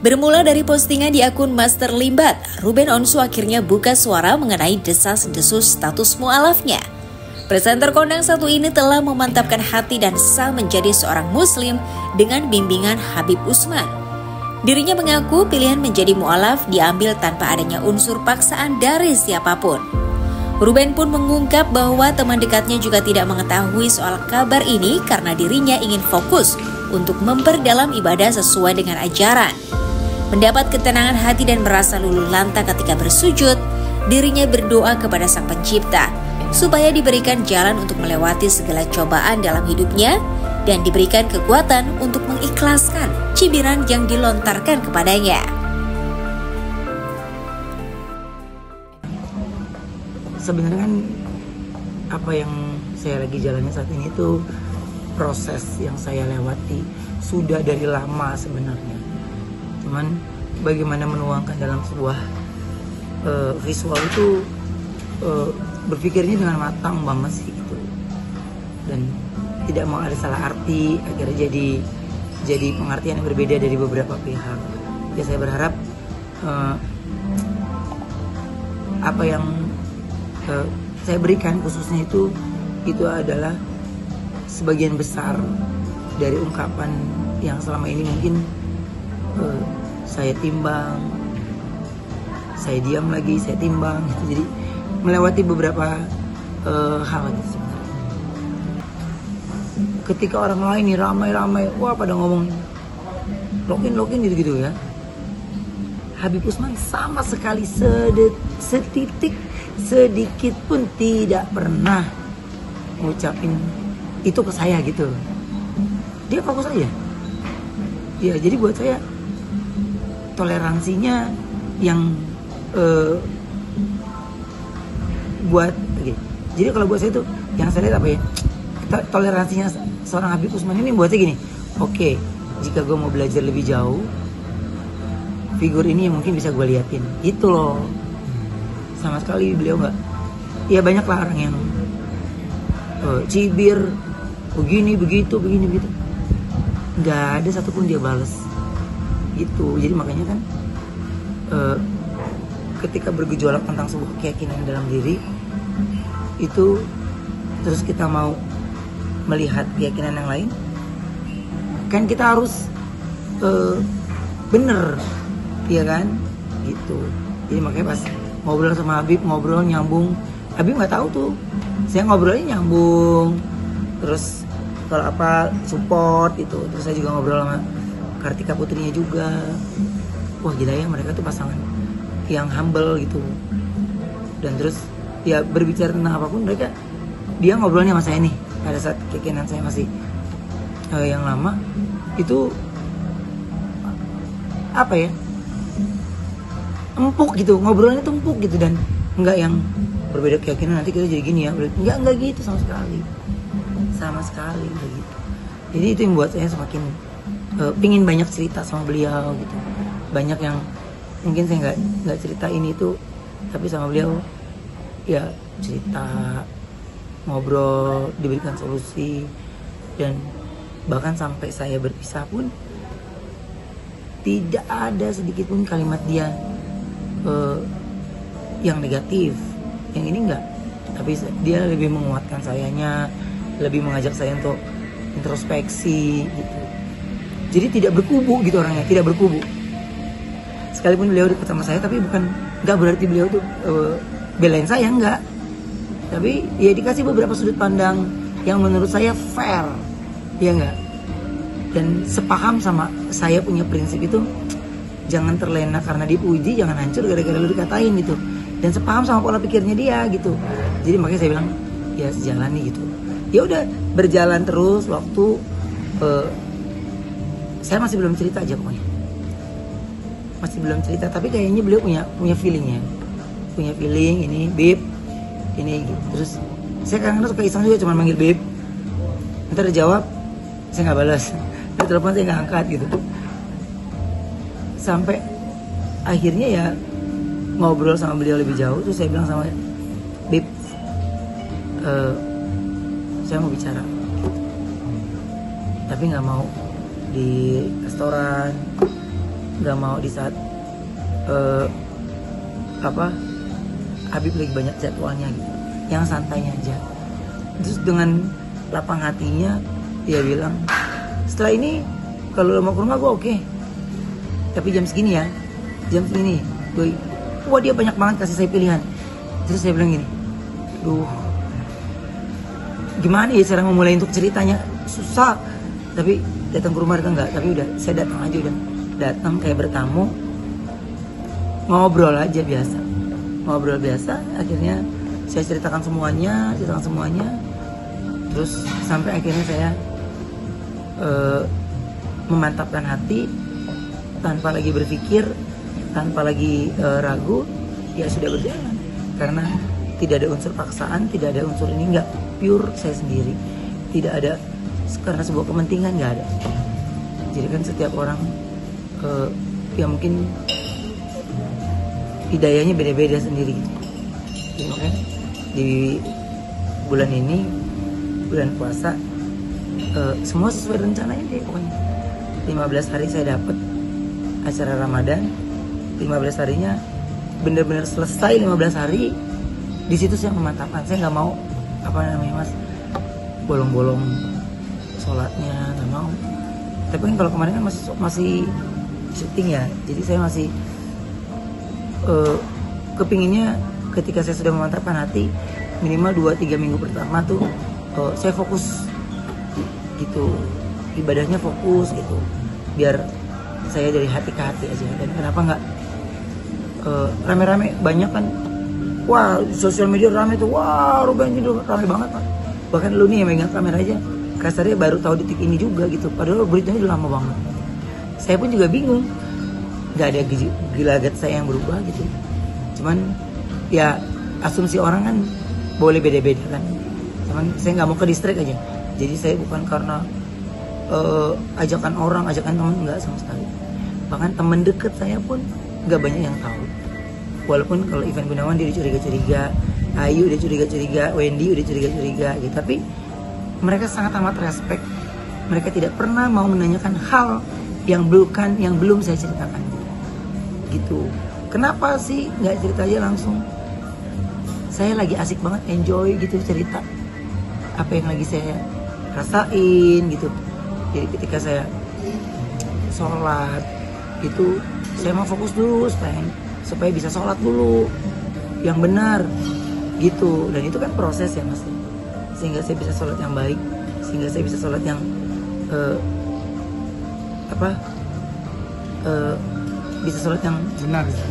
Bermula dari postingan di akun Master Limbat, Ruben Onsu akhirnya buka suara mengenai desas-desus status mualafnya. Presenter kondang satu ini telah memantapkan hati dan sah menjadi seorang muslim dengan bimbingan Habib Utsman. Dirinya mengaku pilihan menjadi mualaf diambil tanpa adanya unsur paksaan dari siapapun. Ruben pun mengungkap bahwa teman dekatnya juga tidak mengetahui soal kabar ini karena dirinya ingin fokus untuk memperdalam ibadah sesuai dengan ajaran. Mendapat ketenangan hati dan merasa luluh lantang ketika bersujud, dirinya berdoa kepada Sang Pencipta supaya diberikan jalan untuk melewati segala cobaan dalam hidupnya dan diberikan kekuatan untuk mengikhlaskan cibiran yang dilontarkan kepadanya. Sebenarnya kan apa yang saya lagi jalani saat ini itu proses yang saya lewati sudah dari lama sebenarnya. Cuman bagaimana menuangkan dalam sebuah visual itu berpikirnya dengan matang banget sih gitu. Dan tidak mau ada salah arti, akhirnya jadi pengertian yang berbeda dari beberapa pihak. Ya saya berharap apa yang saya berikan khususnya itu adalah sebagian besar dari ungkapan yang selama ini mungkin saya timbang, saya diam lagi, saya timbang gitu. Jadi melewati beberapa hal gitu. Ketika orang lain nih ramai-ramai, wah pada ngomong login gitu-gitu ya. Habib Utsman sama sekali sedikit pun tidak pernah ngucapin itu ke saya gitu. Dia fokus aja. Ya jadi buat saya toleransinya yang jadi kalau buat saya itu yang saya lihat apa ya, toleransinya seorang Habib Utsman ini buatnya gini, oke, jika gue mau belajar lebih jauh, figur ini yang mungkin bisa gue liatin gitu loh. Sama sekali beliau nggak, ya banyak lah orang yang cibir begini begitu, nggak ada satupun dia balas gitu. Jadi makanya kan ketika bergejolak tentang sebuah keyakinan dalam diri itu, terus kita mau melihat keyakinan yang lain, kan kita harus bener, ya kan gitu. Jadi makanya pas ngobrol sama Habib, ngobrol nyambung, Habib nggak tahu tuh, saya ngobrolnya nyambung, terus kalau apa support itu. Terus saya juga ngobrol sama Kartika putrinya juga. Wah gila ya, mereka tuh pasangan yang humble gitu. Dan terus ya berbicara tentang apapun mereka, dia ngobrolnya sama saya nih pada saat keyakinan saya masih yang lama itu apa ya, empuk gitu, ngobrolnya tuh empuk gitu. Dan enggak yang berbeda keyakinan nanti kita jadi gini ya, enggak gitu sama sekali enggak gitu. Jadi itu yang buat saya semakin pingin banyak cerita sama beliau gitu. Banyak yang mungkin saya nggak cerita ini tuh, tapi sama beliau ya cerita, ngobrol, diberikan solusi. Dan bahkan sampai saya berpisah pun tidak ada sedikit pun kalimat dia yang negatif. Yang ini enggak, tapi dia lebih menguatkan sayanya, lebih mengajak saya untuk introspeksi gitu. Jadi tidak berkubu gitu orangnya, tidak berkubu. Sekalipun beliau dekat sama saya, tapi nggak berarti beliau tuh belain saya, enggak. Tapi ya dikasih beberapa sudut pandang yang menurut saya fair, ya enggak. Dan sepaham sama saya punya prinsip itu, jangan terlena karena dipuji, jangan hancur gara-gara lu dikatain gitu. Dan sepaham sama pola pikirnya dia gitu. Jadi makanya saya bilang ya sejalan nih gitu. Ya udah berjalan terus waktu. Saya masih belum cerita aja pokoknya. Masih belum cerita, tapi kayaknya beliau punya feelingnya. Punya feeling ini, Bib, ini gitu. Terus saya kadang-kadang suka iseng juga cuma manggil Bib. Ntar dia jawab, saya nggak balas. Dia telepon saya nggak angkat gitu. Sampai akhirnya ya ngobrol sama beliau lebih jauh. Terus saya bilang sama Bib, saya mau bicara, tapi nggak mau di restoran, nggak mau di saat Habib lagi banyak jadwalnya gitu, yang santainya aja. Terus dengan lapang hatinya dia bilang, setelah ini kalau lo mau ke rumah gue oke, tapi jam segini ya, jam segini. Wah dia banyak banget kasih saya pilihan. Terus saya bilang gini, duh gimana ya cara memulai untuk ceritanya, susah. Tapi datang ke rumah itu enggak, tapi udah saya datang aja, udah datang kayak bertamu, ngobrol aja biasa, ngobrol biasa. Akhirnya saya ceritakan semuanya, terus sampai akhirnya saya memantapkan hati tanpa lagi berpikir, tanpa lagi ragu, ya sudah berjalan. Karena tidak ada unsur paksaan, tidak ada unsur ini, enggak, pure saya sendiri, tidak ada karena sebuah kepentingan, nggak ada. Jadi kan setiap orang ya mungkin hidayahnya beda-beda sendiri gitu. Jadi makanya di bulan ini, bulan puasa, semua sesuai rencananya deh pokoknya. 15 hari saya dapat acara Ramadan, 15 harinya bener-bener selesai 15 hari. Di situ saya memantapkan, saya nggak mau bolong-bolong sholatnya, nggak mau. Tapi kan kalau kemarin kan masih syuting ya, jadi saya masih kepinginnya ketika saya sudah memantapkan hati, minimal 2-3 minggu pertama tuh saya fokus gitu, ibadahnya fokus gitu, biar saya dari hati ke hati aja. Dan kenapa nggak rame-rame, banyak kan, wah sosial media rame tuh, wah Ruben itu rame banget kan. Bahkan lu nih yang megang kamera aja kasarnya baru tahu detik ini juga gitu, padahal beritanya udah lama banget. Saya pun juga bingung, nggak ada gelagat saya yang berubah gitu. Cuman ya asumsi orang kan boleh beda-beda kan. Cuman saya nggak mau ke distract aja. Jadi saya bukan karena ajakan orang, ajakan teman, nggak sama sekali. Bahkan teman deket saya pun nggak banyak yang tahu. Walaupun kalau Ivan Gunawan dia curiga-curiga, Ayu udah curiga-curiga, Wendy udah curiga-curiga gitu. Tapi mereka sangat amat respect. Mereka tidak pernah mau menanyakan hal yang belum saya ceritakan. Gitu. Kenapa sih nggak cerita aja langsung? Saya lagi asik banget, enjoy gitu cerita apa yang lagi saya rasain gitu. Jadi ketika saya sholat itu saya mau fokus dulu supaya bisa sholat dulu yang benar gitu. Dan itu kan proses ya mas, sehingga saya bisa sholat yang baik, sehingga saya bisa sholat yang bisa sholat yang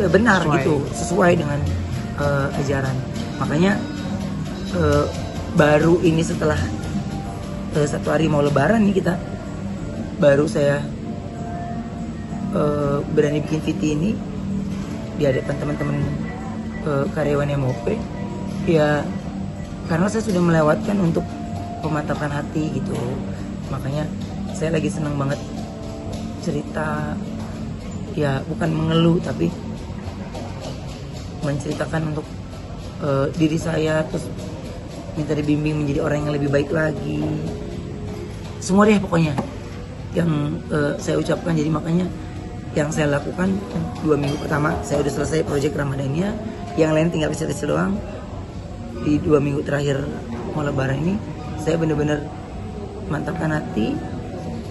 benar gitu, sesuai dengan ajaran. Makanya baru ini setelah 1 hari mau lebaran nih kita, baru saya berani bikin VT ini di hadapan teman-teman karyawan MOP ya, karena saya sudah melewatkan untuk memantapkan hati gitu. Makanya saya lagi senang banget cerita ya, bukan mengeluh tapi menceritakan untuk diri saya, terus minta dibimbing menjadi orang yang lebih baik lagi. Semua deh pokoknya yang saya ucapkan. Jadi makanya yang saya lakukan 2 minggu pertama saya udah selesai proyek Ramadannya, yang lain tinggal kecil-kecil doang. Di 2 minggu terakhir mau lebaran ini saya bener-bener mantapkan hati,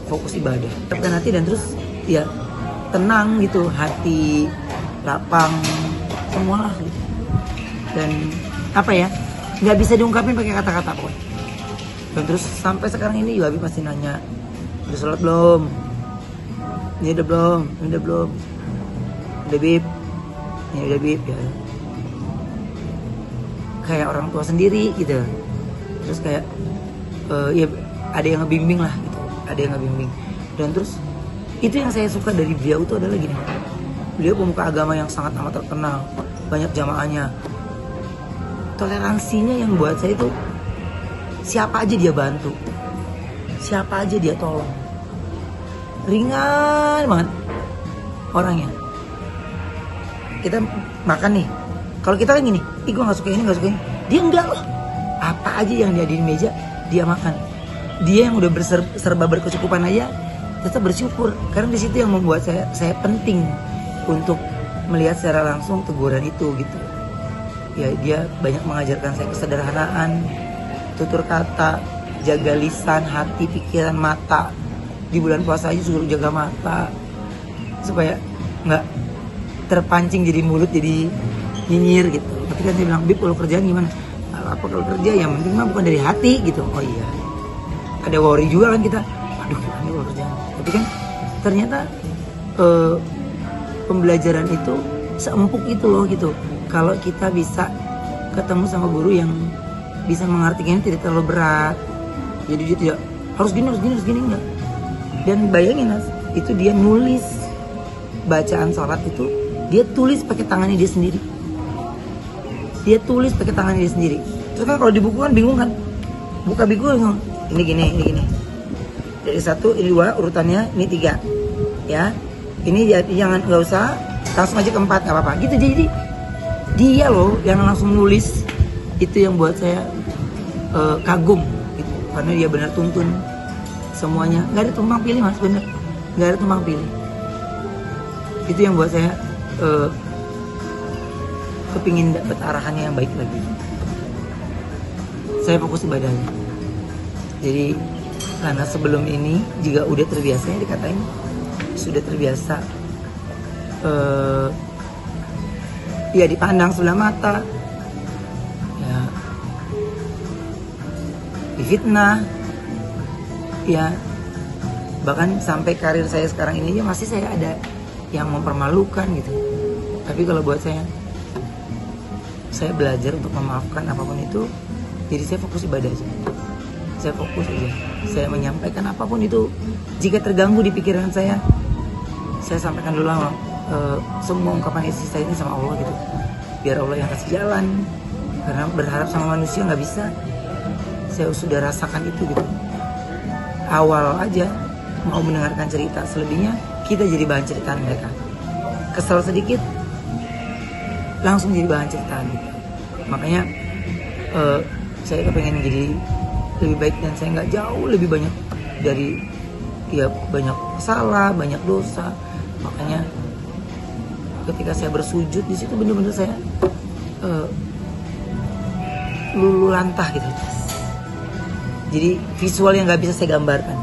fokus ibadah, mantapkan hati, dan terus ya tenang gitu, hati lapang semua lah gitu. Dan apa ya, nggak bisa diungkapin pakai kata-kata pun. Dan terus sampai sekarang ini juga Habib masih nanya, udah sholat belum? Ini udah belum? Ini udah belum? Udah Bib? Ini udah Bib ya. Kayak orang tua sendiri gitu. Terus kayak ya ada yang ngebimbing lah gitu, ada yang ngebimbing. Dan terus itu yang saya suka dari beliau itu adalah gini, beliau pemuka agama yang sangat amat terkenal, banyak jamaahnya. Toleransinya yang buat saya itu, siapa aja dia bantu, siapa aja dia tolong, ringan banget orangnya. Kita makan nih, kalau kita kan gini, ih gue gak suka ini, gak suka ini, dia enggak loh. Apa aja yang dia di meja dia makan. Dia yang udah serba berkecukupan aja tetap bersyukur, karena di situ yang membuat saya penting untuk melihat secara langsung teguran itu gitu. Ya dia banyak mengajarkan saya kesederhanaan, tutur kata, jaga lisan, hati, pikiran, mata. Di bulan puasa aja suruh jaga mata supaya nggak terpancing jadi mulut jadi nyinyir gitu. Tapi kan dia bilang, Bib kalau kerjaan gimana? Apa kalau kerja yang penting mah bukan dari hati gitu. Oh iya, ada worry juga kan kita, aduh gimana kalau kerjaan. Tapi kan ternyata pembelajaran itu seempuk itu loh gitu. Kalau kita bisa ketemu sama guru yang bisa mengartikannya tidak terlalu berat, jadi dia tidak harus gini enggak. Dan bayangin Mas, itu dia nulis bacaan sholat itu, dia tulis pakai tangannya dia sendiri. Dia tulis pakai tangannya dia sendiri. Terus kan kalau di buku kan bingung kan, buka buku bingung. Ini gini. Dari 1, ini 2 urutannya, ini 3 ya. Ini jangan, nggak usah langsung aja ke 4, nggak apa-apa gitu. Jadi dia loh yang langsung nulis. Itu yang buat saya kagum gitu. Karena dia benar tuntun semuanya, nggak ada tumpang pilih Mas, bener nggak ada tumpang pilih. Itu yang buat saya kepingin dapat arahannya yang baik lagi. Saya fokus ibadahnya. Jadi karena sebelum ini juga udah terbiasa ya, dikatain sudah terbiasa ya dipandang sebelah mata, ya difitnah, ya bahkan sampai karir saya sekarang ini aja masih saya ada yang mempermalukan gitu. Tapi kalau buat saya belajar untuk memaafkan apapun itu. Jadi saya fokus ibadah aja. Saya fokus aja. Saya menyampaikan apapun itu. Jika terganggu di pikiran saya sampaikan dulu semua ungkapan isi saya ini sama Allah gitu. Biar Allah yang kasih jalan. Karena berharap sama manusia nggak bisa. Saya sudah rasakan itu gitu. Awal aja mau mendengarkan cerita, selebihnya kita jadi bahan ceritaan mereka. Kesal sedikit, langsung jadi bahan ceritaan. Makanya saya kepengen jadi lebih baik, dan saya nggak jauh lebih banyak dari ya banyak salah, banyak dosa. Makanya ketika saya bersujud di situ bener-bener saya lulu lantah gitu. Jadi visual yang nggak bisa saya gambarkan,